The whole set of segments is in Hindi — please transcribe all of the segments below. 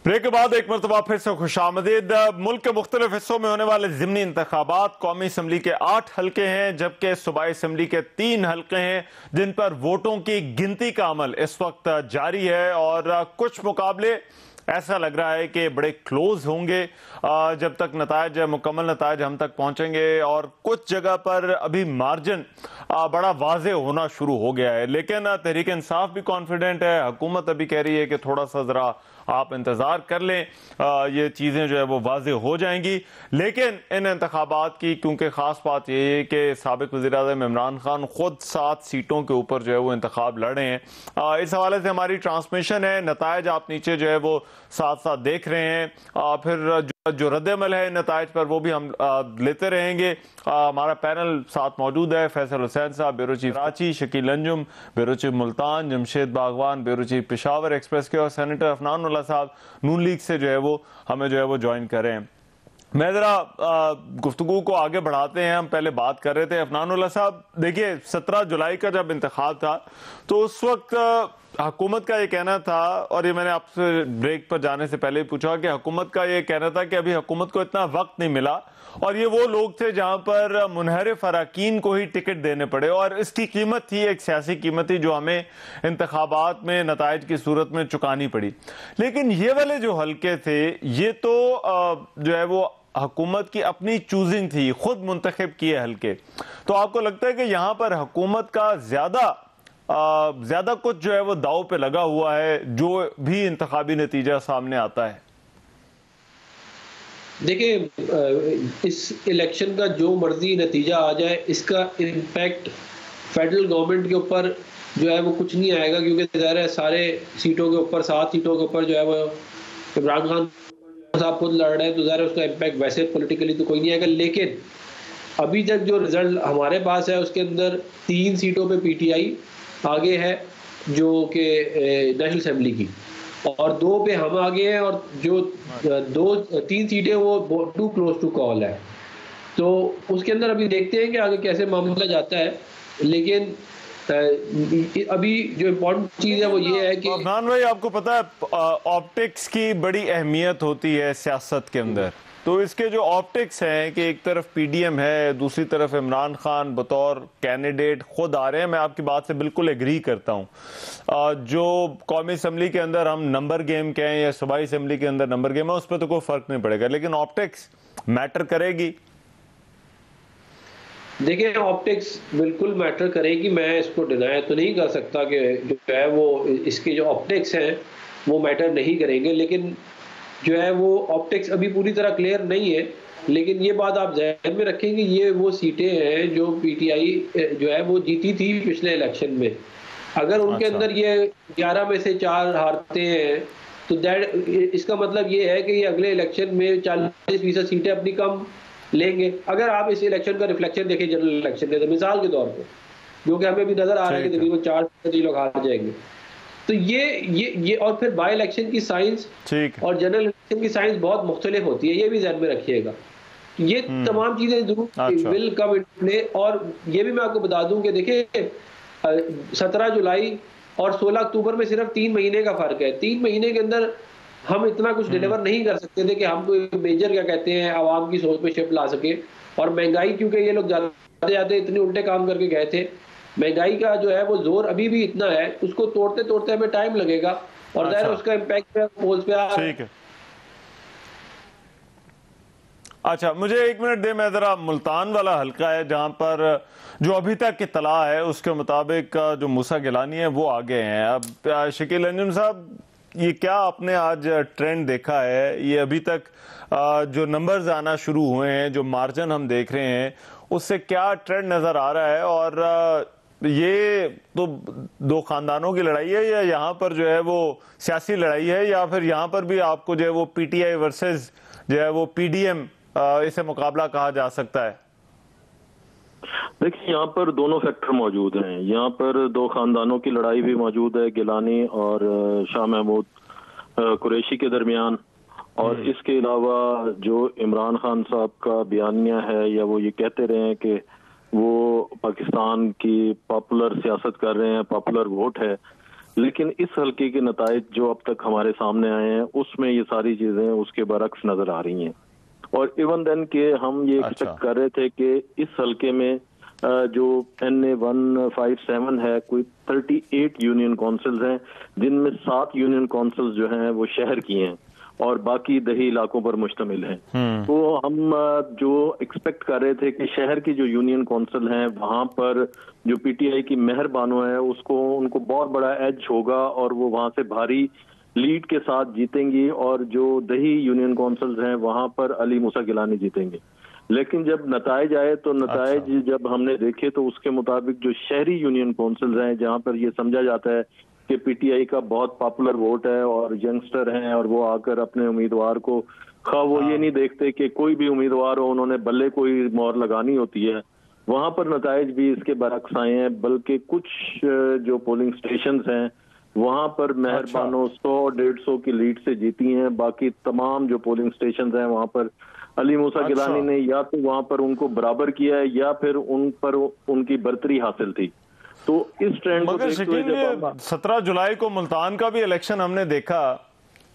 ब्रेक के बाद एक मरतबा फिर से खुशामदीद। मुल्क के मुख्तलिफ हिस्सों में होने वाले ज़िमनी इंतखाबात, कौमी असम्बली के 8 हल्के हैं जबकि सूबाई असम्बली के 3 हल्के हैं जिन पर वोटों की गिनती का अमल इस वक्त जारी है और कुछ मुकाबले ऐसा लग रहा है कि बड़े क्लोज होंगे जब तक नतायज मुकम्मल नतायज हम तक पहुंचेंगे, और कुछ जगह पर अभी मार्जिन बड़ा वाजे होना शुरू हो गया है। लेकिन तहरीक इंसाफ भी कॉन्फिडेंट है, हुकूमत अभी कह रही है कि थोड़ा सा ज़रा आप इंतज़ार कर लें, ये चीज़ें जो है वो वाजे हो जाएंगी। लेकिन इन इंतखाबात की क्योंकि ख़ास बात ये है कि साबिक़ वज़ीर-ए-आज़म इमरान खान ख़ुद 7 सीटों के ऊपर जो है वो इंतखाब लड़े हैं। इस हवाले से हमारी ट्रांसमिशन है, नतायज आप नीचे जो है वो साथ साथ देख रहे हैं। फिर जो रद्द-ए-अमल है नतायज पर वो भी हम लेते रहेंगे। हमारा पैनल साथ मौजूद है, फैसल हुसैन साहब bureau chief Karachi, Shakeel Anjum bureau chief Multan, Jamshed बागवान ब्यूरो चीफ पेशावर एक्सप्रेस के, और सेनेटर अफनान उल्लाह साहब नून लीग से जो है वो हमें जो है वो ज्वाइन करें। मैं ज़रा गुफ्तगू को आगे बढ़ाते हैं। हम पहले बात कर रहे थे अफनान उल्लाह साहब, देखिए 17 जुलाई का जब इंतखाब था तो उस वक्त हुकूमत का ये कहना था, और ये मैंने आपसे ब्रेक पर जाने से पहले ही पूछा कि हुकूमत का ये कहना था कि अभी हुकूमत को इतना वक्त नहीं मिला, और ये वो लोग थे जहां पर मुनहरिफ अराकीन को ही टिकट देने पड़े, और इसकी कीमत थी, एक सियासी कीमत थी जो हमें इंतखाबात में नतायज की सूरत में चुकानी पड़ी। लेकिन ये वाले जो हल्के थे ये तो जो है वो हुकूमत की अपनी चूजिंग थी, खुद मुंतखब किए हल्के। तो आपको लगता है कि यहाँ पर हुकूमत का ज्यादा कुछ जो है वो दाव पे लगा हुआ है जो भी इंतखाबी नतीजा सामने आता है? देखिए, इस इलेक्शन का जो मर्जी नतीजा आ जाए, इसका इम्पैक्ट फेडरल गवर्नमेंट के ऊपर जो है वो कुछ नहीं आएगा, क्योंकि ज़ाहिर है सारे सीटों के ऊपर 7 सीटों के ऊपर जो है वो इमरान खान साहब खुद लड़ रहे हैं, तो ज़ाहिर है उसका इम्पैक्ट वैसे पॉलिटिकली तो कोई नहीं आएगा। लेकिन अभी तक जो रिजल्ट हमारे पास है उसके अंदर 3 सीटों पे पीटीआई आगे है जो कि नेशनल असेंबली की, और 2 पे हम आगे हैं, और जो 3 सीटें वो टू क्लोज टू कॉल है। तो उसके अंदर अभी देखते हैं कि आगे कैसे मामला जाता है। लेकिन अभी जो इम्पोर्टेंट चीज़ है वो ये है कि अफनान भाई, आपको पता है ऑप्टिक्स की बड़ी अहमियत होती है सियासत के अंदर। तो इसके जो ऑप्टिक्स हैं कि एक तरफ पीडीएम है, दूसरी तरफ इमरान खान बतौर कैंडिडेट खुद आ रहे हैं, मैं आपकी बात से बिल्कुल एग्री करता हूं। जो कौमी असम्बली के अंदर हम नंबर गेम कहें या सूबाई असम्बली के अंदर नंबर गेम है, उस पर तो कोई फर्क नहीं पड़ेगा, लेकिन ऑप्टिक्स मैटर करेगी। देखिए, ऑप्टिक्स बिल्कुल मैटर करेगी, मैं इसको डिनाई तो नहीं कर सकता कि जो है वो इसके जो ऑप्टिक्स हैं वो मैटर नहीं करेंगे। लेकिन जो है वो ऑप्टिक्स अभी पूरी तरह क्लियर नहीं है। लेकिन ये बात आप ज़हन में रखेंगे, ये वो सीटें हैं जो पीटीआई जो है वो जीती थी पिछले इलेक्शन में। अगर उनके अंदर ये 11 में से 4 हारते हैं तो इसका मतलब ये है कि ये अगले इलेक्शन में 40% सीटें अपनी कम लेंगे। अगर आप इस इलेक्शन का रिफ्लेक्शन देखें जनरल इलेक्शन के, तो मिसाल के तौर पे जो कि हमें भी नजर आ रहा है कि तकरीबन 4% लोग हार जाएंगे। तो ये और फिर बाई इलेक्शन की साइंस और जनरल इलेक्शन की साइंस बहुत मुख्तलिफ होती है, ये भी ध्यान में रखिएगा। ये तमाम चीजें जरूर विल कम इन प्ले। और ये भी मैं आपको बता दूं कि देखिए 17 जुलाई और 16 अक्टूबर में सिर्फ 3 महीने का फर्क है। 3 महीने के अंदर हम इतना कुछ डिलीवर नहीं कर सकते थे कि हम कोई मेजर क्या कहते हैं आवाम की सोच पे शिफ्ट ला सके। और महंगाई, क्योंकि ये लोग जाते जाते इतने उल्टे काम करके गए थे, महंगाई का जो है वो जोर अभी भी इतना है, उसको तोड़ते तोड़ते हमें टाइम लगेगा, और ज़ाहिर उसका इम्पैक्ट पोल्स पे आ। ठीक है, अच्छा मुझे 1 मिनट दे, मैं जरा मुल्तान वाला हल्का है जहां पर जो अभी तक इत्तला है उसके मुताबिक जो मूसा गिलानी है वो आगे हैं। अब शकील अंजुम साहब, ये क्या आपने आज ट्रेंड देखा है? ये अभी तक जो नंबर्स आना शुरू हुए हैं, जो मार्जिन हम देख रहे हैं, उससे क्या ट्रेंड नजर आ रहा है? और ये तो 2 खानदानों की लड़ाई है, या यहाँ पर जो है वो सियासी लड़ाई है, या फिर यहाँ पर भी आपको जो है वो पीटीआई वर्सेस जो है वो पीडीएम इसे मुकाबला कहा जा सकता है? देखिए, यहाँ पर दोनों फैक्टर मौजूद हैं। यहाँ पर 2 खानदानों की लड़ाई भी मौजूद है, गिलानी और शाह महमूद कुरैशी के दरमियान। और इसके अलावा जो इमरान खान साहब का बयानिया है, या वो ये कहते रहे हैं कि वो पाकिस्तान की पॉपुलर सियासत कर रहे हैं, पॉपुलर वोट है, लेकिन इस हल्के के नताइज जो अब तक हमारे सामने आए हैं उसमें ये सारी चीजें उसके बरक्स नजर आ रही हैं। और इवन देन के हम ये एक्सपेक्ट कर रहे थे कि इस हल्के में जो NA 157 है, कोई 38 यूनियन काउंसिल्स हैं, जिनमें 7 यूनियन काउंसिल्स जो हैं वो शहर की हैं और बाकी दही इलाकों पर मुश्तमिल हैं। तो हम जो एक्सपेक्ट कर रहे थे कि शहर की जो यूनियन काउंसिल हैं वहां पर जो PTI की मेहर बानो है उनको बहुत बड़ा एज होगा और वो वहां से भारी लीड के साथ जीतेंगी, और जो दही यूनियन काउंसिल्स हैं वहां पर अली मूसा गिलानी जीतेंगे। लेकिन जब नताइज आए तो नताइज जब हमने देखे तो उसके मुताबिक जो शहरी यूनियन काउंसिल्स हैं जहां पर ये समझा जाता है कि PTI का बहुत पॉपुलर वोट है और यंगस्टर हैं और वो आकर अपने उम्मीदवार को वो ये नहीं देखते कि कोई भी उम्मीदवार हो, उन्होंने बल्ले कोई मोहर लगानी होती है, वहां पर नताइज भी इसके बरक्स आए हैं। बल्कि कुछ जो पोलिंग स्टेशंस हैं वहां पर मेहरबानो 100-150 की लीड से जीती हैं। बाकी तमाम जो पोलिंग स्टेशंस हैं वहां पर अली मूसा गिलानी ने या तो वहां पर उनको बराबर किया है या फिर उन पर उनकी बर्तरी हासिल थी। तो इस ट्रेंड को देखते हुए जब 17 जुलाई को मुल्तान का भी इलेक्शन हमने देखा,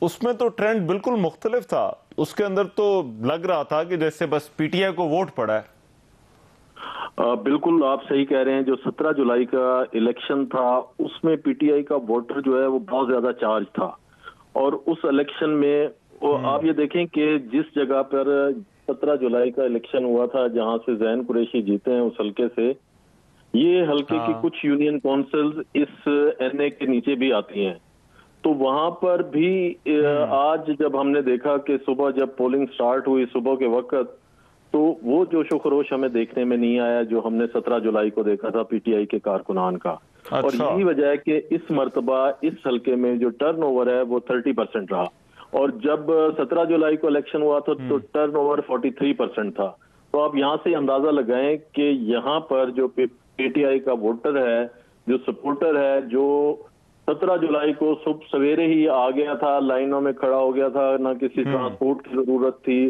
उसमें तो ट्रेंड बिल्कुल मुख्तलिफ था। उसके अंदर तो लग रहा था कि जैसे बस PTI को वोट पड़ा है। बिल्कुल आप सही कह रहे हैं। जो 17 जुलाई का इलेक्शन था उसमें PTI का वोटर जो है वो बहुत ज्यादा चार्ज था, और उस इलेक्शन में आप ये देखें कि जिस जगह पर 17 जुलाई का इलेक्शन हुआ था जहां से जैन कुरैशी जीते हैं उस हल्के से, ये हल्के की कुछ यूनियन काउंसिल्स इस NA के नीचे भी आती हैं। तो वहां पर भी आज जब हमने देखा कि सुबह जब पोलिंग स्टार्ट हुई सुबह के वक्त, तो वो जोशो खरोश हमें देखने में नहीं आया जो हमने 17 जुलाई को देखा था PTI के कारकुनान का। और यही वजह है कि इस मर्तबा इस हल्के में जो टर्नओवर है वो 30% रहा, और जब 17 जुलाई को इलेक्शन हुआ था तो टर्नओवर 43% था। तो आप यहाँ से अंदाजा लगाएं कि यहाँ पर जो PTI का वोटर है, जो सपोर्टर है, जो 17 जुलाई को सुबह सवेरे ही आ गया था, लाइनों में खड़ा हो गया था, ना किसी ट्रांसपोर्ट की जरूरत थी,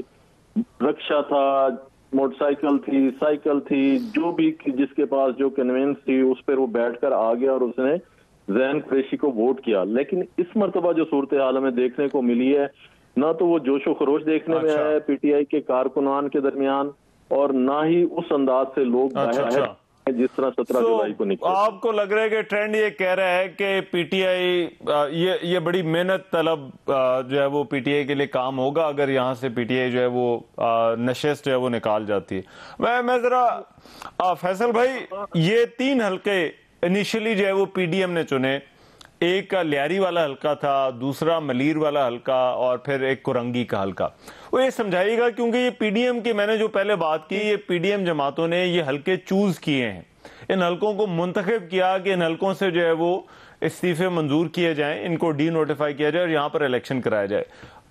रिक्शा था, मोटरसाइकिल थी, साइकिल थी, जो भी जिसके पास जो कन्वेंस थी उस पर वो बैठकर आ गया और उसने जैन कुरैशी को वोट किया। लेकिन इस मर्तबा जो सूरत हाल हमें देखने को मिली है, ना तो वो जोशो खरोश देखने में आया है PTI के कारकुनान के दरमियान, और ना ही उस अंदाज से लोग बाहर जिस तरह 17 जुलाई को निकले। आपको लग रहा है कि ट्रेंड ये कह रहा है कि PTI ये बड़ी मेहनत तलब जो है वो PTI के लिए काम होगा अगर यहाँ से PTI जो है वो नशिस्त जो है वो निकाल जाती है। मैं जरा फैसल भाई, ये 3 हल्के इनिशियली जो है वो PDM ने चुने। एक लियारी वाला हल्का था, दूसरा मलीर वाला हल्का, और फिर एक कुरंगी का हल्का। वो ये समझाइएगा, क्योंकि ये PDM की मैंने जो पहले बात की, ये PDM जमातों ने ये हल्के चूज किए हैं, इन हल्कों को मुंतखब किया कि इन हल्कों से जो है वो इस्तीफे मंजूर किए जाएं, इनको डी नोटिफाई किया जाए और यहाँ पर इलेक्शन कराया जाए।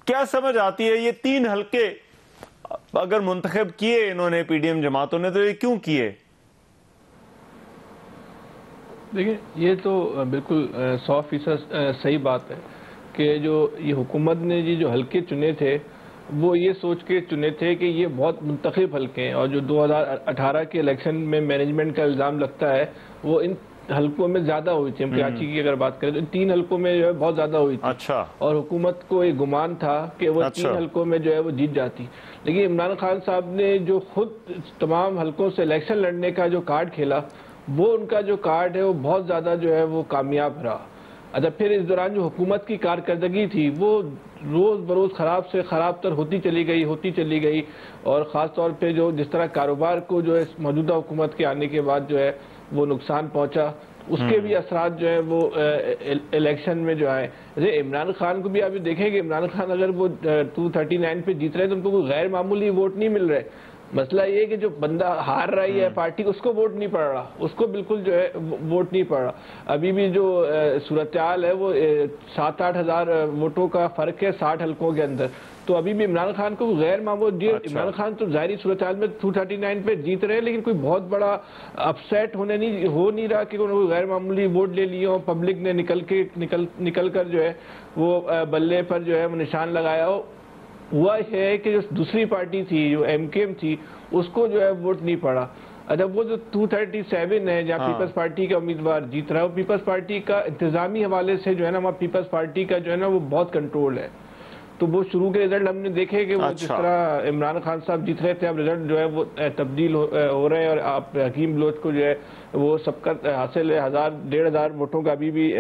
क्या समझ आती है ये 3 हल्के अगर मुंतखब किए इन्होंने PDM जमातों ने, तो ये क्यों किए? देखिए, ये तो बिल्कुल 100% सही बात है कि जो ये हुकूमत ने ये जो हल्के चुने थे वो ये सोच के चुने थे कि ये बहुत मुंतखब हल्के हैं, और जो 2018 के इलेक्शन में मैनेजमेंट का इल्ज़ाम लगता है वो इन हल्कों में ज़्यादा हुई थी। कराची की अगर बात करें तो इन 3 हल्कों में जो है बहुत ज़्यादा हुई थी। अच्छा। और हुकूमत को एक गुमान था कि वो 3 हल्कों में जो है वो जीत जाती। लेकिन इमरान खान साहब ने जो खुद तमाम हल्कों से इलेक्शन लड़ने का जो कार्ड खेला, वो उनका जो कार्ड है वो बहुत ज़्यादा जो है वो कामयाब रहा। अच्छा, फिर इस दौरान जो हुकूमत की कारकर्दगी थी वो रोज़ बरोज़ ख़राब से ख़राब तर होती चली गई, और ख़ास तौर पे जो जिस तरह कारोबार को जो है मौजूदा हुकूमत के आने के बाद जो है वो नुकसान पहुंचा, उसके भी असरात जो है वो इलेक्शन में जो है। इमरान खान को भी आप देखेंगे, इमरान खान अगर वो 239 पे जीत रहे हैं तो उनको कोई गैर मामूली वोट नहीं मिल रहे। मसला ये है कि जो बंदा हार रही है पार्टी, उसको वोट नहीं पड़ रहा, उसको बिल्कुल जो है वोट नहीं पड़ रहा। अभी भी जो सूरत हाल है वो 7-8 हज़ार वोटों का फ़र्क है 60 हल्कों के अंदर। तो अभी भी इमरान खान को गैर मामूली इमरान खान तो जाहिर सूरत हाल में 239 पे जीत रहे हैं, लेकिन कोई बहुत बड़ा अपसेट हो नहीं रहा कि कोई गैर मामूली वोट ले लिए हो। पब्लिक ने निकल कर जो है वो बल्ले पर जो है वो निशान लगाया हो। हुआ है कि जो दूसरी पार्टी थी जो MKM थी उसको जो है वोट नहीं पड़ा। अच्छा, वो जो 237 है जहाँ पीपल्स पार्टी का उम्मीदवार जीत रहा है, वो पीपल्स पार्टी का इंतजामी हवाले से जो है ना, वहाँ पीपल्स पार्टी का जो है ना वो बहुत कंट्रोल है। तो वो शुरू के रिजल्ट हमने देखे कि वो जिस तरह इमरान खान साहब जीत रहे थे, अब रिजल्ट जो है वो तब्दील हो रहे हैं, और आप हकीम बलोच को जो है वो सबका हासिल है 1000-1500 वोटों का अभी भी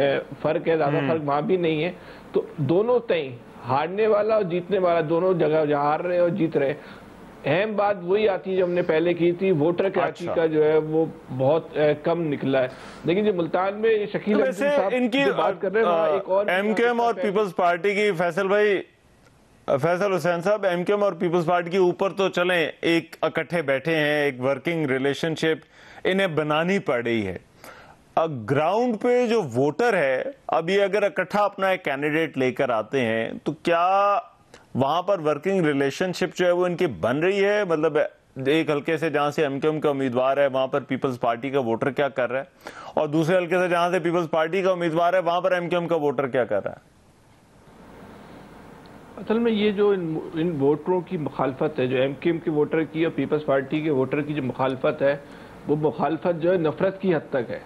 फर्क है, ज्यादा फर्क वहाँ भी नहीं है। तो दोनों तय हारने वाला और जीतने वाला दोनों जगह जहाँ हार रहे और जीत रहे। अहम बात वही आती है जो हमने पहले की थी, वोटर कराची का जो है वो बहुत कम निकला है। लेकिन जो मुल्तान में शकील इनकी बात कर रहे हैं एक और एमकेएम और पीपल्स पार्टी की, फैसल हुसैन साहब, एमकेएम और पीपल्स पार्टी के ऊपर तो चलें एक इकट्ठे बैठे हैं, एक वर्किंग रिलेशनशिप इन्हें बनानी पड़ रही है। ग्राउंड पे जो वोटर है, अब ये अगर इकट्ठा अपना एक कैंडिडेट लेकर आते हैं तो क्या वहां पर वर्किंग रिलेशनशिप जो है वो इनकी बन रही है? मतलब एक हल्के से जहां से एमकेएम का उम्मीदवार है वहां पर पीपल्स पार्टी का वोटर क्या कर रहा है, और दूसरे हल्के से जहां से पीपल्स पार्टी का उम्मीदवार है वहां पर एमकेएम का वोटर क्या कर रहा है? असल में ये जो इन वोटरों की मुखालफत है, जो एमकेएम के वोटर की और पीपल्स पार्टी के वोटर की जो मुखालफत है, वो मुखालफत जो है नफरत की हद तक है।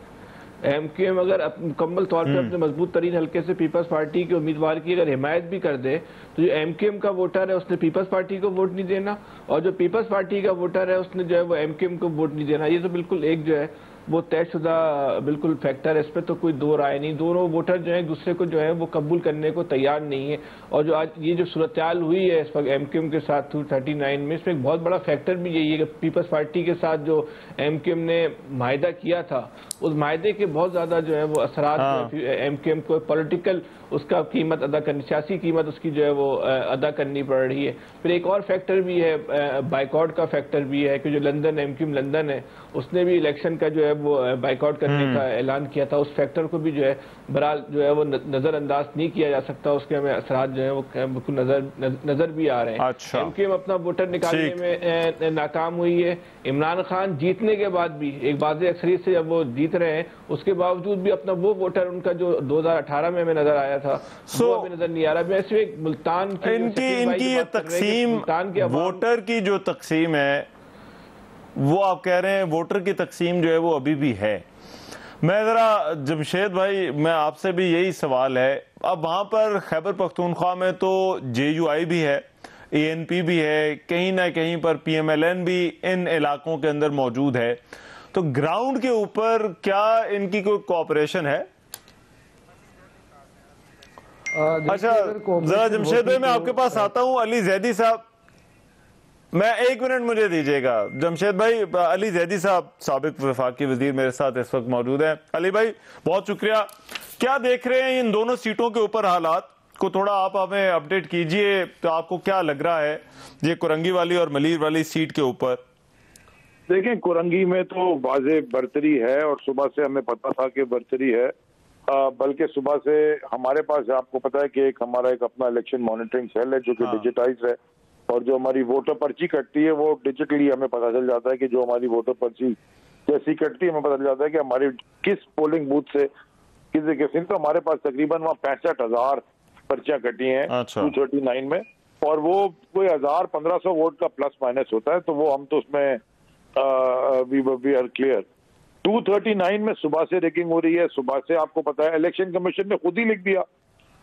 एमकेएम अगर मुकम्मल तौर पर अपने मजबूत तरीन हल्के से पीपल्स पार्टी के उम्मीदवार की अगर हिमायत भी कर दे, तो जो एमकेएम का वोटर है उसने पीपल्स पार्टी को वोट नहीं देना, और जो पीपल्स पार्टी का वोटर है उसने जो है वो एमकेएम को वोट नहीं देना। ये तो बिल्कुल एक जो है वो तयशुदा बिल्कुल फैक्टर है, इस पर तो कोई दो राय नहीं। दोनों वोटर जो है दूसरे को जो है वो कबूल करने को तैयार नहीं है। और जो आज ये जो सूरत-ए-हाल हुई है इस वक्त एमकेएम के साथ 239 में, इसमें एक बहुत बड़ा फैक्टर भी यही है कि पीपल्स पार्टी के साथ जो एमकेएम ने माहिदा किया था, उस माहिदे के बहुत ज्यादा जो है वो असरात एमकेएम को पॉलिटिकल उसका कीमत अदा करनी, सियासी कीमत उसकी जो है वो अदा करनी पड़ रही है। फिर एक और फैक्टर भी है, बाइकआउट का फैक्टर भी है कि जो लंदन एमकेएम लंदन है उसने भी इलेक्शन का जो है वो बाइकआउट करने का ऐलान किया था। उस फैक्टर को भी जो है बहरहाल जो है वो नजरअंदाज नहीं किया जा सकता, उसके हमें असरात जो है वो बिल्कुल नजर भी आ रहे हैं। अच्छा। एमकेएम अपना वोटर निकालने में नाकाम हुई है। इमरान खान जीतने के बाद भी एक वाज़ेह अक्सरियत से जब वो जीत रहे हैं, उसके बावजूद भी अपना वो वोटर उनका जो 2018 में हमें नजर आया था वो अभी नजर नहीं आ रहा। वैसे एक मुल्तान की इनकी ये तकसीम, वोटर की जो तकसीम है वो आप कह रहे हैं वोटर की तकसीम जो है वो अभी भी है। मैं जरा जमशेद भाई, मैं आपसे भी यही सवाल है, अब वहां पर खैबर पख्तूनख्वा में तो JUI भी है, ANP भी है, कहीं ना कहीं पर PMLN भी इन इलाकों के अंदर मौजूद है, तो ग्राउंड के ऊपर क्या इनकी कोई कोऑपरेशन है? अच्छा, जरा जमशेद भाई मैं आपके पास आता हूं। अली जैदी साहब, मैं 1 मिनट मुझे दीजिएगा। जमशेद भाई, अली जैदी साहब साबिक वफाकी वजीर मेरे साथ इस वक्त मौजूद है। अली भाई बहुत शुक्रिया। क्या देख रहे हैं इन दोनों सीटों के ऊपर हालात को, थोड़ा आप हमें अपडेट कीजिए। तो आपको क्या लग रहा है ये कुरंगी वाली और मलीर वाली सीट के ऊपर? देखें, कुरंगी में तो वाज़ेह बरतरी है और सुबह से हमें पता था कि बरतरी है, बल्कि सुबह से हमारे पास आपको पता है कि हमारा एक अपना इलेक्शन मॉनिटरिंग सेल है जो कि डिजिटाइज है, और जो हमारी वोटर पर्ची कटती है वो डिजिटली हमें पता चल जाता है कि जो हमारी वोटर पर्ची जैसी कटती है हमें पता चल जाता है कि हमारी किस पोलिंग बूथ से किसी किस्म। तो हमारे पास तकरीबन वहाँ 65,000 पर्चियां कटी हैं 239 में, और वो कोई 1000-1500 वोट का प्लस माइनस होता है, तो वो हम तो उसमें वी आर क्लियर। 239 में सुबह से रिगिंग हो रही है। सुबह से आपको पता है इलेक्शन कमीशन ने खुद ही लिख दिया,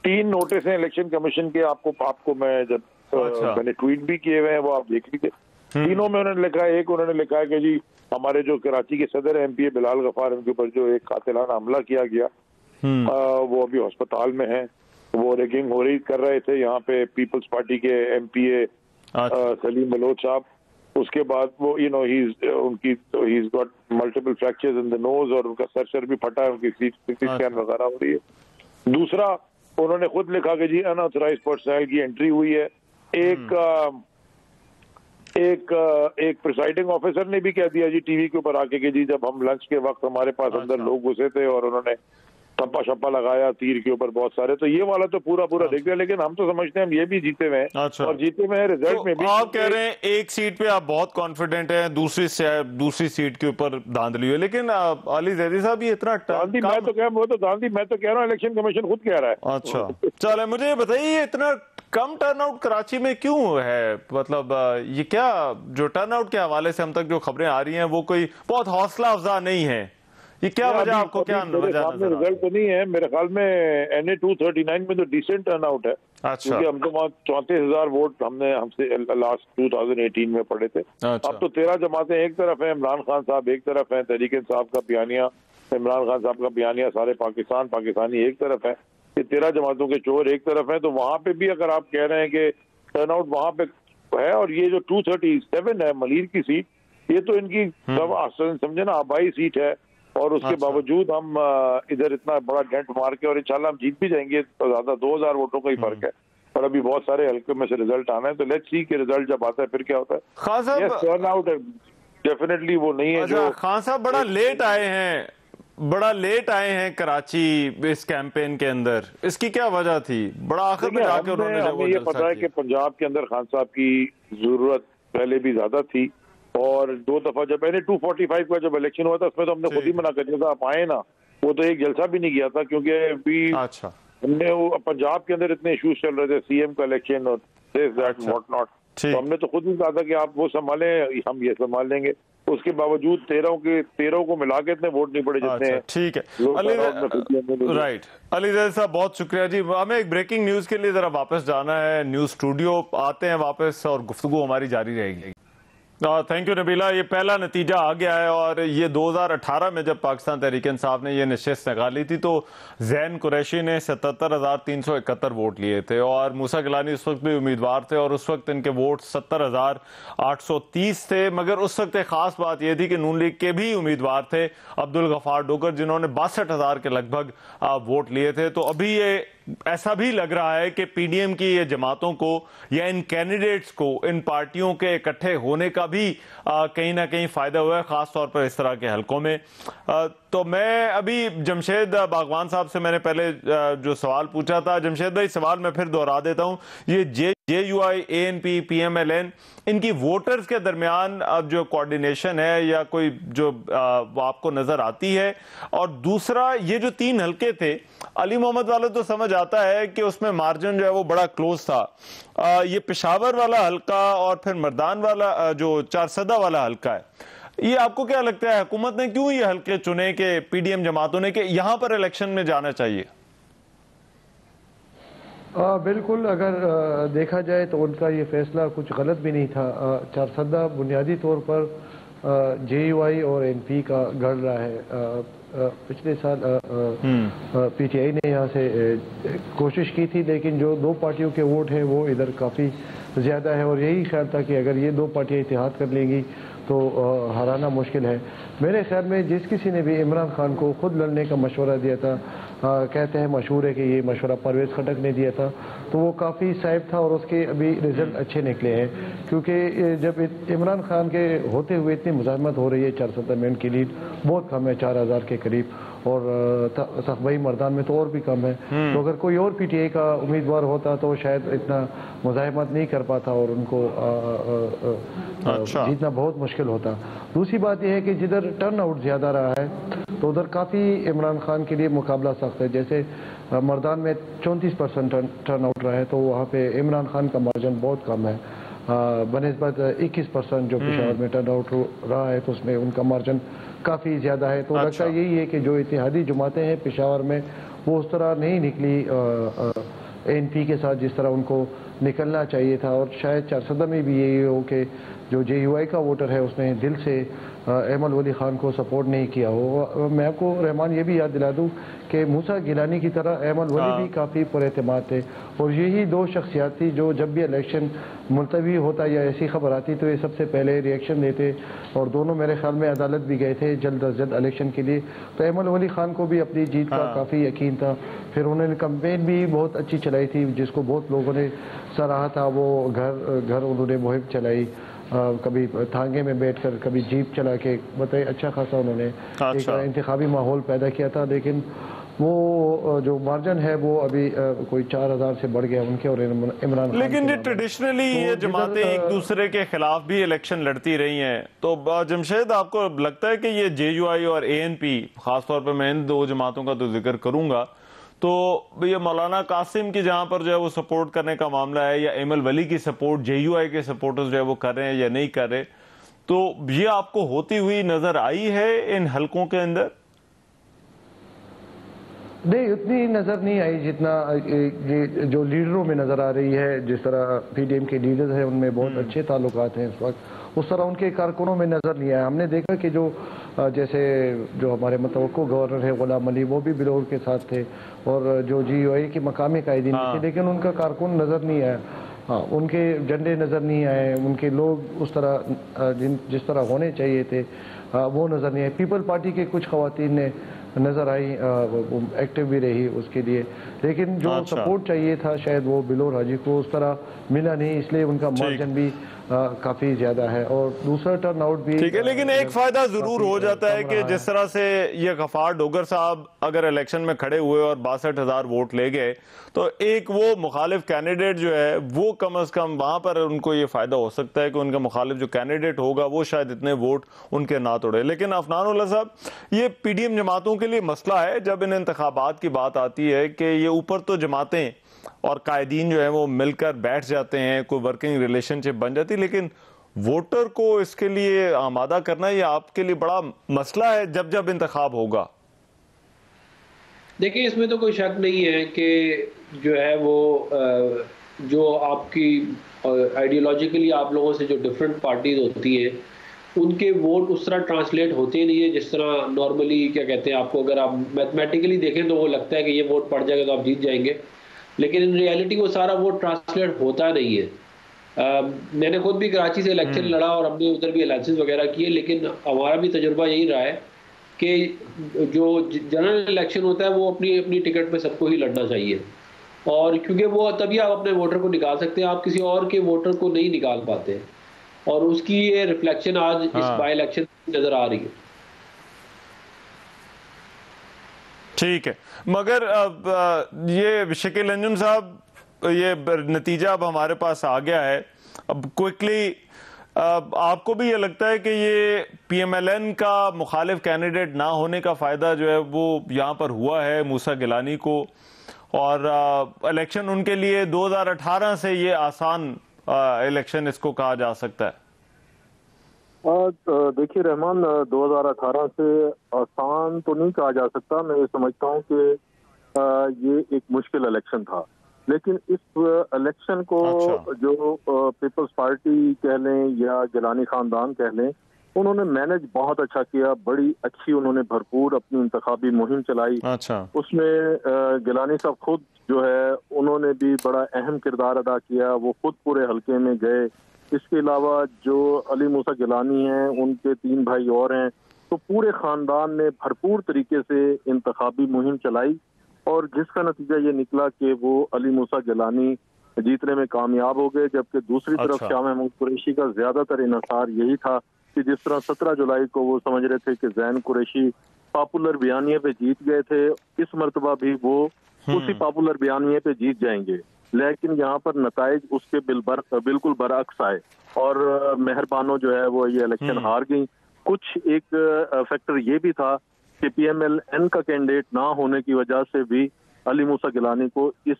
3 नोटिस हैं इलेक्शन कमीशन के, आपको मैं जब मैंने ट्वीट भी किए हुए हैं, वो आप देख लीजिए। तीनों में उन्होंने लिखा है, एक उन्होंने लिखा है कि जी हमारे जो कराची के सदर MPA बिलाल गफार, उनके ऊपर जो एक कातिलाना हमला किया गया वो अभी अस्पताल में है, वो रिगिंग हो रही कर रहे थे यहाँ पे पीपल्स पार्टी के MPA सलीम बलोच साहब। उसके बाद वो he is got multiple fractures in the nose, और उनका सर भी फटा है, उनकी CT स्कैन वगैरह हो रही है। दूसरा उन्होंने खुद लिखा कि जी अनऑथराइज पर्सनल की एंट्री हुई है। एक प्रिसाइडिंग ऑफिसर ने भी कह दिया जी टीवी के ऊपर आके कि जी जब हम लंच के वक्त हमारे पास अंदर लोग घुसे थे और उन्होंने टप्पा शप्पा लगाया तीर के ऊपर बहुत सारे, तो ये वाला तो पूरा दिख गया। लेकिन हम तो समझते हैं हम ये भी जीते हुए हैं। अच्छा। और जीते हुए हैं रिजल्ट में भी। आप कह रहे हैं एक सीट पे आप बहुत कॉन्फिडेंट हैं, दूसरी सीट के ऊपर धांधली है, लेकिन अली जैदी साहब ये इतना धांधली मैं तो कह रहा हूँ इलेक्शन कमीशन खुद कह रहा है। अच्छा, चलो मुझे बताइए इतना कम टर्नआउट कराची में क्यों है? मतलब ये क्या जो टर्नआउट के हवाले से हम तक जो खबरें आ रही हैं वो कोई बहुत हौसला अफजा नहीं है, ये क्या वजह, आपको क्या वजह नजर? रिजल्ट तो नहीं है मेरे ख्याल में। NA 239 में तो डिसेंट टर्नआउट है। अच्छा। क्योंकि हम तो वहाँ 34,000 वोट हमसे लास्ट 2018 में पड़े थे। अच्छा। अब तो 13 जमातें एक तरफ है, इमरान खान साहब एक तरफ है, तहरीक इंसाफ का बयानिया, इमरान खान साहब का बयानिया, सारे पाकिस्तानी एक तरफ है, ये 13 जमातों के चोर एक तरफ है। तो वहाँ पे भी अगर आप कह रहे हैं कि टर्नआउट वहाँ पे है, और ये जो 237 है मलीर की सीट, ये तो इनकी सब समझे ना आबाई सीट है, और उसके बावजूद हम इधर इतना बड़ा डेंट मार के, और इंशाल्लाह हम जीत भी जाएंगे, तो ज्यादा 2000 वोटों का ही फर्क है। पर अभी बहुत सारे हल्के में से रिजल्ट आना है, तो लेट्स सी के रिजल्ट जब आता है फिर क्या होता है। खान साहब टर्नआउट डेफिनेटली वो नहीं है जो खान साहब बड़ा लेट आए हैं कराची इस कैंपेन के अंदर, इसकी क्या वजह थी? बड़ा आखिर में जाके उन्होंने हमें ये पता है कि पंजाब के अंदर खान साहब की जरूरत पहले भी ज्यादा थी, और 2 दफा जब मैंने 245 का जब इलेक्शन हुआ था उसमें तो हमने खुद ही मना कर दिया था आप आए ना, वो तो एक जलसा भी नहीं किया था, क्योंकि अभी अच्छा हमने वो पंजाब के अंदर इतने इश्यूज चल रहे थे, CM का इलेक्शन और दिस दैट व्हाट नॉट, तो हमने तो खुद ही कहा था कि आप वो संभालें, हम ये संभाल लेंगे। उसके बावजूद 13 को मिला के इतने वोट नहीं पड़े जितने। ठीक है राइट। अली जैद साहब बहुत शुक्रिया जी। हमें एक ब्रेकिंग न्यूज के लिए जरा वापस जाना है, न्यूज स्टूडियो आते हैं वापस और गुफ्तगू हमारी जारी रहेगी। Thank you Nabila. ये पहला नतीजा आ गया है, और ये 2018 में जब पाकिस्तान तहरीक इंसाफ ने ये नशिस्त निकाली थी तो जैन कुरैशी ने 77,371 वोट लिए थे, और मूसा गिलानी उस वक्त भी उम्मीदवार थे, और उस वक्त इनके वोट 70,830 थे। मगर उस वक्त एक खास बात यह थी कि नून लीग के भी उम्मीदवार थे अब्दुल गफार डोगर, जिन्होंने 62,000 के लगभग वोट लिए थे। तो अभी ये ऐसा भी लग रहा है कि PDM की ये जमातों को या इन कैंडिडेट्स को इन पार्टियों के इकट्ठे होने का भी कहीं ना कहीं फायदा हुआ है, खासतौर पर इस तरह के हलकों में। तो मैं अभी जमशेद बागवान साहब से मैंने पहले जो सवाल पूछा था, जमशेद भाई सवाल मैं फिर दोहरा देता हूं, ये JUI ANP PMLN इनकी वोटर्स के दरमियान अब जो कोऑर्डिनेशन है या कोई जो वो आपको नजर आती है, और दूसरा ये जो 3 हलके थे अली मोहम्मद वाले, तो समझ आता है कि उसमें मार्जिन जो है वो बड़ा क्लोज था। ये पेशावर वाला हलका और फिर मर्दान वाला जो चारसदा वाला हलका है, ये आपको क्या लगता है हुकूमत ने क्यों ये हलके चुने कि PDM जमातों ने कि यहां पर इलेक्शन में जाना चाहिए? बिल्कुल, अगर देखा जाए तो उनका ये फैसला कुछ गलत भी नहीं था। चारसदा बुनियादी तौर पर JUI और NP का गढ़ रहा है। पिछले साल PTI ने यहाँ से कोशिश की थी, लेकिन जो 2 पार्टियों के वोट हैं वो इधर काफ़ी ज़्यादा है, और यही ख्याल था कि अगर ये 2 पार्टियाँ इत्तेहाद कर लेंगी तो हराना मुश्किल है। मेरे ख्याल में जिस किसी ने भी इमरान खान को खुद लड़ने का मशवरा दिया था, कहते हैं मशहूर है कि ये मशवरा परवेज़ खटक ने दिया था, तो वो काफ़ी साइब था, और उसके अभी रिजल्ट अच्छे निकले हैं। क्योंकि जब इमरान खान के होते हुए इतनी मुजाहमत हो रही है, 470 में की लीड बहुत कम है, 4000 के करीब, और सखबाई मर्दान में तो और भी कम है। तो अगर कोई और PTI का उम्मीदवार होता तो शायद इतना मुजाहमत नहीं कर पाता और उनको जीतना बहुत मुश्किल होता। दूसरी बात यह है कि जिधर टर्न आउट ज़्यादा रहा है तो उधर काफ़ी इमरान खान के लिए मुकाबला सख्त है। जैसे मर्दान में 34% टर्न आउट रहा है, तो वहाँ पे इमरान खान का मार्जिन बहुत कम है। बनिस्बत 21% जो पेशावर में टर्न आउट रहा है, तो उसमें उनका मार्जिन काफ़ी ज़्यादा है। तो लगता यही है कि जो इत्तेहादी जमातें हैं पेशावर में, वो उस तरह नहीं निकली ANP के साथ जिस तरह उनको निकलना चाहिए था। और शायद चारसदा में भी यही हो कि जो JUI का वोटर है उसने दिल से अहमद वली खान को सपोर्ट नहीं किया हो। मैं आपको रहमान ये भी याद दिला दूँ कि मूसा गिलानी की तरह अहमद वली भी काफ़ी पुरएतमाद थे, और यही 2 शख्सियात थी जो जब भी इलेक्शन मुलतवी होता या ऐसी खबर आती तो ये सबसे पहले रिएक्शन देते, और दोनों मेरे ख्याल में अदालत भी गए थे जल्द अज जल्द इलेक्शन के लिए। तो अहमद वली खान को भी अपनी जीत का काफ़ी यकीन था। फिर उन्होंने कैंपेन भी बहुत अच्छी चलाई थी, जिसको बहुत लोगों ने सराहा था। वो घर उन्होंने मुहिम चलाई, कभी थांगे में बैठकर, कभी जीप चला के, बताइए अच्छा खासा उन्होंने एक इंतखाबी माहौल पैदा किया था। लेकिन वो जो मार्जिन है वो अभी कोई 4000 से बढ़ गया उनके और इमरान। लेकिन ये ट्रेडिशनली ये जमातें एक दूसरे के खिलाफ भी इलेक्शन लड़ती रही हैं, तो जमशेद आपको लगता है कि ये JUI और ANP, खासतौर पर मैं इन 2 जमातों का तो जिक्र करूंगा, तो ये मौलाना कासिम की जहां पर जो है वो सपोर्ट करने का मामला है, या एमएल वली की सपोर्ट JUI के सपोर्टर्स जो है वो कर रहे हैं या नहीं कर रहे, तो ये आपको होती हुई नजर आई है इन हलकों के अंदर? नहीं, उतनी नज़र नहीं आई जितना ये जो लीडरों में नज़र आ रही है। जिस तरह PDM के लीडर्स हैं उनमें बहुत अच्छे ताल्लुकात हैं इस वक्त, उस तरह उनके कारकुनों में नज़र नहीं आया। हमने देखा कि जो जैसे जो हमारे मुतवक्को गवर्नर है गुलाम अली, वो भी बिलोर के साथ थे, और जो GUI के मकामी कायदीन थे, लेकिन उनका कारकुन नज़र नहीं आया। हाँ, उनके झंडे नज़र नहीं आए, उनके लोग उस तरह जिस तरह होने चाहिए थे वो नज़र नहीं आए। पीपल पार्टी के कुछ खवातीन ने नज़र आई, एक्टिव भी रही उसके लिए, लेकिन जो सपोर्ट चाहिए था शायद वो बिलोर हाजी को उस तरह मिला नहीं, इसलिए उनका मार्जिन भी काफ़ी ज़्यादा है और दूसरा टर्न आउट भी ठीक है। लेकिन एक फायदा जरूर हो जाता है कि जिस तरह से ये गफार डोगर साहब अगर इलेक्शन में खड़े हुए और 62,000 वोट ले गए, तो एक वो मुखालिफ कैंडिडेट जो है वो कम अज कम वहां पर उनको ये फायदा हो सकता है कि उनका मुखालिफ जो कैंडिडेट होगा वो शायद इतने वोट उनके ना तोड़े। लेकिन अफनानुल्लाह साहब, ये PDM जमातों के लिए मसला है जब इन इंतखाबात की बात आती है कि ये ऊपर तो जमातें और कायदीन जो है वो मिलकर बैठ जाते हैं, कोई वर्किंग रिलेशनशिप बन जाती है, लेकिन वोटर को इसके लिए आमादा करना ये आपके लिए बड़ा मसला है जब जब इंतखाब होगा। देखिए, इसमें तो कोई शक नहीं है कि जो है वो जो आपकी आइडियोलॉजिकली आप लोगों से जो डिफरेंट पार्टीज होती है उनके वोट उस तरह ट्रांसलेट होते नहीं है जिस तरह नॉर्मली, क्या कहते हैं, आपको अगर आप मैथमेटिकली देखें तो वो लगता है कि ये वोट पड़ जाएगा तो आप जीत जाएंगे, लेकिन इन रियलिटी वो सारा वोट ट्रांसलेट होता नहीं है। मैंने खुद भी कराची से इलेक्शन लड़ा और हमने उधर भी अलायंसेस वगैरह किए, लेकिन हमारा भी तजुर्बा यही रहा है कि जो जनरल इलेक्शन होता है वो अपनी अपनी टिकट पे सबको ही लड़ना चाहिए, और क्योंकि वो तभी आप अपने वोटर को निकाल सकते हैं, आप किसी और के वोटर को नहीं निकाल पाते, और उसकी ये रिफ्लेक्शन आज इस बाई इलेक्शन नजर आ रही है। ठीक है, मगर अब ये शकील अंजुम साहब, ये नतीजा अब हमारे पास आ गया है। अब क्विकली आपको भी ये लगता है कि ये PMLN का मुखालिफ कैंडिडेट ना होने का फायदा जो है वो यहाँ पर हुआ है मूसा गिलानी को, और इलेक्शन उनके लिए 2018 से ये आसान इलेक्शन इसको कहा जा सकता है? देखिए रहमान, 2018 से आसान तो नहीं कहा जा सकता। मैं ये समझता हूँ कि ये एक मुश्किल इलेक्शन था, लेकिन इस इलेक्शन को जो पीपल्स पार्टी कह लें या गिलानी खानदान कह लें, उन्होंने मैनेज बहुत अच्छा किया। बड़ी अच्छी उन्होंने भरपूर अपनी इंतखाबी मुहिम चलाई। उसमें गिलानी साहब खुद जो है उन्होंने भी बड़ा अहम किरदार अदा किया। वो खुद पूरे हल्के में गए। इसके अलावा जो अली मूसा गिलानी हैं, उनके 3 भाई और हैं, तो पूरे खानदान ने भरपूर तरीके से इंतखाबी मुहिम चलाई, और जिसका नतीजा ये निकला कि वो अली मूसा गिलानी जीतने में कामयाब हो गए। जबकि दूसरी तरफ शाह महमूद कुरैशी का ज्यादातर इन्हिसार यही था कि जिस तरह 17 जुलाई को वो समझ रहे थे कि जैन कुरैशी पॉपुलर बयानिए पे जीत गए थे, इस मरतबा भी वो उसी पॉपुलर बयानिए पे जीत जाएंगे, लेकिन यहाँ पर नताइज उसके बिल्कुल बरअक्स आए और मेहरबानो जो है वो ये इलेक्शन हार गई। कुछ एक फैक्टर ये भी था कि PMLN का कैंडिडेट ना होने की वजह से भी अली मूसा गिलानी को इस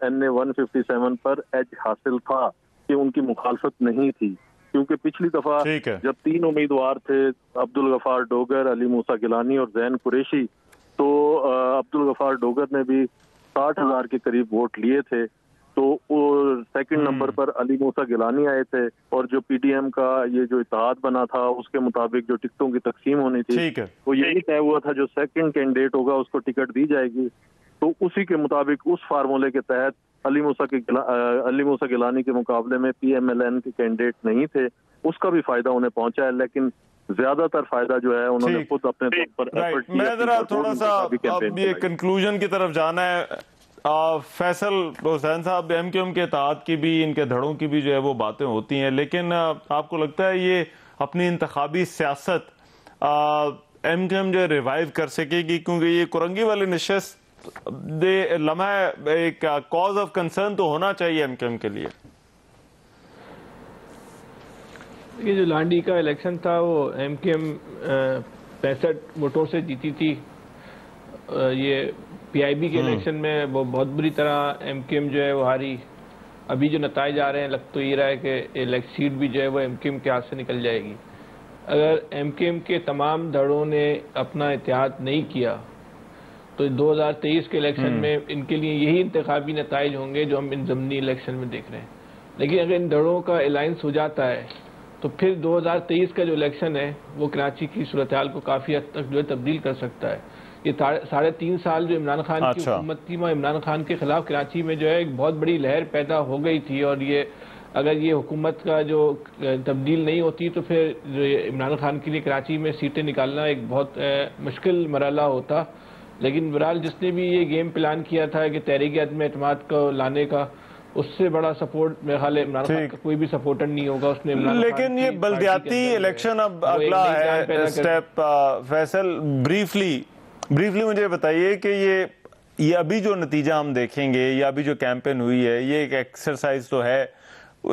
NA 157 पर एज हासिल था कि उनकी मुखालफत नहीं थी, क्योंकि पिछली दफा जब 3 उम्मीदवार थे, अब्दुल गफार डोगर, अली मूसा गिलानी और जैन कुरैशी, तो अब्दुल गफार डोगर ने भी 60,000 के करीब वोट लिए थे, तो सेकंड नंबर पर अली मूसा गिलानी आए थे, और जो PDM का ये जो इत्तेहाद बना था उसके मुताबिक जो टिकटों की तकसीम होनी थी वो यही तय हुआ था, जो सेकंड कैंडिडेट होगा उसको टिकट दी जाएगी। तो उसी के मुताबिक उस फार्मूले के तहत अली मूसा गिलानी के मुकाबले में PMLN के कैंडिडेट नहीं थे, उसका भी फायदा उन्हें पहुंचा है, लेकिन ज्यादातर फायदा जो है उन्होंने खुद अपने तौर पर एफर्ट किया। मैं जरा थोड़ा सा अब ये कंक्लूजन की तरफ जाना है। फैसल हुसैन साहब, MQM के इत्तेहाद की भी, इनके धड़ों की भी जो है वो बातें होती हैं, लेकिन आपको लगता है ये अपनी इंतखाबी सियासत MQM जो रिवाइव कर सकेगी? क्योंकि ये कुरंगी वाली नशस्त लम्हा एक कॉज ऑफ कंसर्न तो होना चाहिए MQM के लिए। ये जो लांडी का इलेक्शन था वो MQM 65 वोटों से जीती थी। ये PIB के इलेक्शन में वो बहुत बुरी तरह MKM जो है वो हारी। अभी जो नताइज आ रहे हैं, लग तो ये रहा है कि इलेक्ट सीट भी जो है वो MKM के हाथ से निकल जाएगी। अगर MKM के तमाम धड़ों ने अपना एहतियात नहीं किया तो 2023 के इलेक्शन में इनके लिए यही इंतखाबी नताइज होंगे जो हम इन ज़मनी इलेक्शन में देख रहे हैं। लेकिन अगर इन धड़ों का अलायंस हो जाता है तो फिर 2023 का जो इलेक्शन है वो कराची की सूरत हाल को काफ़ी हद तक जो है तब्दील कर सकता है। ये 3.5 साल जो इमरान खान की हुकूमत थी, वहाँ इमरान खान के खिलाफ कराची में जो है एक बहुत बड़ी लहर पैदा हो गई थी, और ये अगर ये हुकूमत का जो तब्दील नहीं होती तो फिर इमरान खान के लिए कराची में सीटें निकालना एक बहुत मुश्किल मरहला होता। लेकिन बहरहाल जिसने भी ये गेम प्लान किया था कि तहरीक अदम एतमाद को लाने का, उससे बड़ा सपोर्ट मेरे ख्याल इमरान खान का कोई भी सपोर्टर नहीं होगा। उसने इमरान लेकिन ये बल्दियाती इलेक्शन अब अगला है स्टेप। फैसल, ब्रीफली मुझे बताइए कि ये अभी जो नतीजा हम देखेंगे या अभी जो कैंपेन हुई है, ये एक एक्सरसाइज तो है,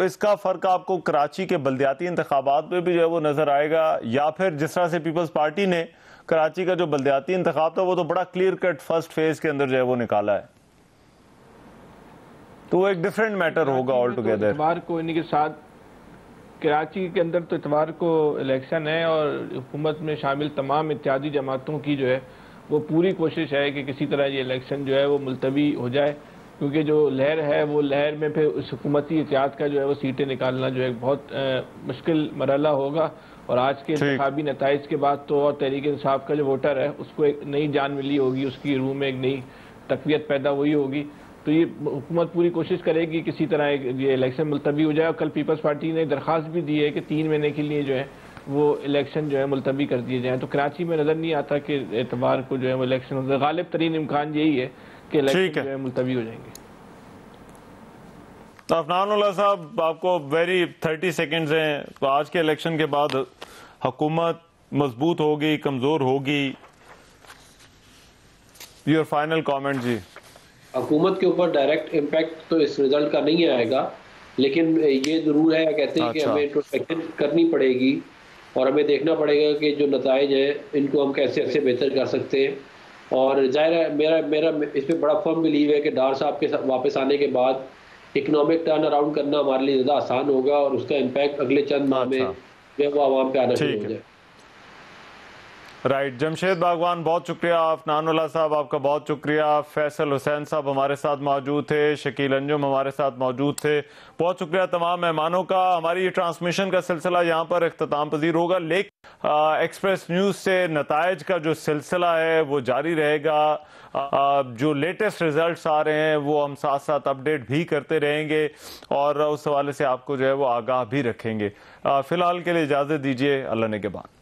इसका फर्क आपको कराची के बल्दियाती इंतखाबात में भी जो है वो नजर आएगा, या फिर जिस तरह से पीपल्स पार्टी ने कराची का जो बल्दियाती इंतखाब था वो तो बड़ा क्लियर कट फर्स्ट फेज के अंदर जो है वो निकाला है, तो वो एक डिफरेंट मैटर होगा ऑल टुगेदर। इतवार को इन्हीं के साथ कराची के अंदर तो इतवार को इलेक्शन है, और हुकूमत में शामिल तमाम इत्यादी जमातों की जो है वो पूरी कोशिश है कि किसी तरह ये इलेक्शन जो है वो मुलतवी हो जाए, क्योंकि जो लहर है वो लहर में फिर उस हुकूमती एहतियात का जो है वो सीटें निकालना जो है बहुत मुश्किल मरहला होगा। और आज के इंतखाबी नताइज के बाद तो और तहरीक इंसाफ का जो वोटर है उसको एक नई जान मिली होगी, उसकी रूह में एक नई तकवीत पैदा हुई होगी। तो ये हुकूमत पूरी कोशिश करेगी किसी तरह ये इलेक्शन मुलतवी हो जाए। और कल पीपल्स पार्टी ने दरख्वास्त भी दी है कि 3 महीने के लिए जो है वो इलेक्शन जो है मुलतवी कर दिए जाए। तो कराची में नज़र नहीं आता कि एतवार को जो है वो इलेक्शन हो जाए। गालिब तरीन इम्कान यही है कि इलेक्शन जो है मुलतवी हो जाएंगे। तो अफनानुल्लाह साहब, आपको वेरी 30 सेकेंड्स हैं, तो आज के इलेक्शन के बाद हुकूमत मजबूत होगी, कमजोर होगी, योर फाइनल कमेंट जी। हुकूमत के ऊपर डायरेक्ट इम्पैक्ट तो इस रिजल्ट का नहीं आएगा, लेकिन ये जरूर है, कहते हैं कि हमें इंट्रोस्पेक्शन करनी पड़ेगी और हमें देखना पड़ेगा कि जो नताइज हैं इनको हम कैसे ऐसे बेहतर कर सकते हैं। और जाहिर है मेरा इस पर बड़ा फर्म बिलीव है कि डार साहब के वापस आने के बाद इकोनॉमिक टर्न अराउंड करना हमारे लिए ज़्यादा आसान होगा, और उसका इम्पैक्ट अगले चंद माह में जो वो आवाम पे आना शुरू हो जाए। राइट, जमशेद बागवान बहुत शुक्रिया, अफनानुल्लाह साहब आपका बहुत शुक्रिया, फैसल हुसैन साहब हमारे साथ मौजूद थे, शकील अंजुम हमारे साथ मौजूद थे, बहुत शुक्रिया तमाम मेहमानों का। हमारी ये ट्रांसमिशन का सिलसिला यहाँ पर इख्तिताम पजीर होगा, लेकिन एक्सप्रेस न्यूज़ से नताइज का जो सिलसिला है वो जारी रहेगा। जो लेटेस्ट रिजल्ट्स आ रहे हैं वो हम साथ साथ अपडेट भी करते रहेंगे और उस हवाले से आपको जो है वो आगाह भी रखेंगे। फ़िलहाल के लिए इजाज़त दीजिए, अल्लाह ने के बाद।